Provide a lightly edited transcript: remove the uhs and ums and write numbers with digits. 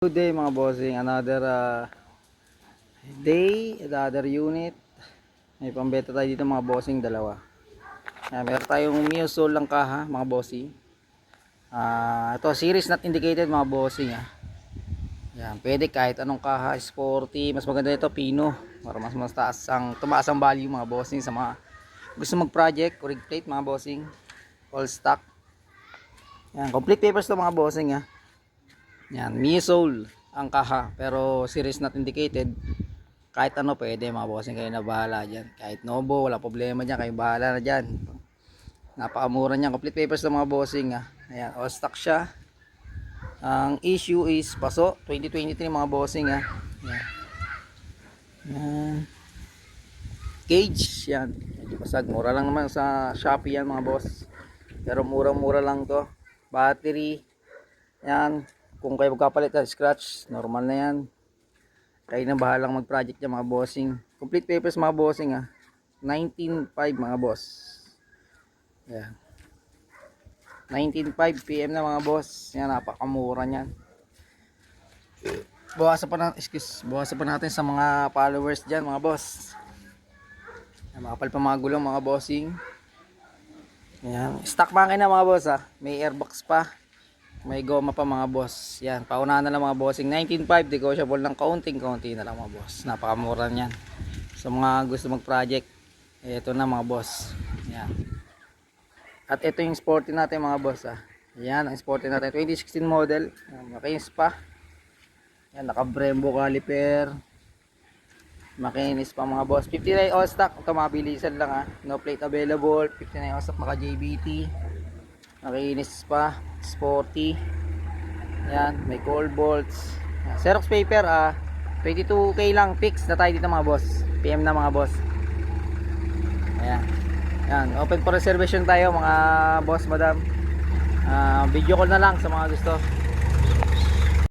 Good day mga bossing, another day, another unit. May pambeta tayo dito mga bossing, dalawa. Meron tayong Miosol lang kaha mga bossing. Ito series not indicated mga bossing. Yan, pwede kahit anong kaha, sporty. Mas maganda ito pino para mas taas ang tumaas ang value mga bossing sa mga gusto mag project or rig plate mga bossing. All stock. Yan, complete papers to mga bossing. Yan, Miosol ang kaha pero series not indicated. Kahit ano pwede mga bossing, kayo na bahala dyan. Kahit Nobo, wala problema dyan, kayo bahala na dyan. Napakamura niyan, complete papers ng mga bossing. Ayan, all stock siya. Ang issue is paso 2023 mga bossing. Ayan. Yan. Cage yan, basag, mura lang naman sa Shopee yan mga boss, pero mura lang to. Battery yan, kung kayo magkapalit ng scratch, normal na yan. Kayo na bahalang mag project yan mga bossing. Complete papers mga bossing 19.5 mga boss. Yan, 19.5 PM na mga boss. Yan, napakamura niyan. Bawasan pa natin sa mga followers dyan mga boss. Yan, makapal pa mga gulong mga bossing. Yan, stock makina mga boss may airbox pa. May goma pa mga boss. Yan, paunahan na lang mga bossing. 19.5, negotiable ng kaunting-kaunti na lang mga boss. Napakamura niyan. Sa mga gusto mag-project, ito na mga boss. Yan. At ito yung sporty natin mga boss Yan, ang sporty natin. 2016 model. Makinis pa. Yan, naka-Brembo caliper. Makinis pa mga boss. 59 all stock. Ito mabilisan lang No plate available. 59 all stock, naka JBT. Makinis pa, sporty. Yan, may cold bolts. Xerox paper 22k lang fix na tayo dito mga boss. PM na mga boss. Ayan. Yan, open for reservation tayo mga boss, madam. Video call na lang sa mga gusto.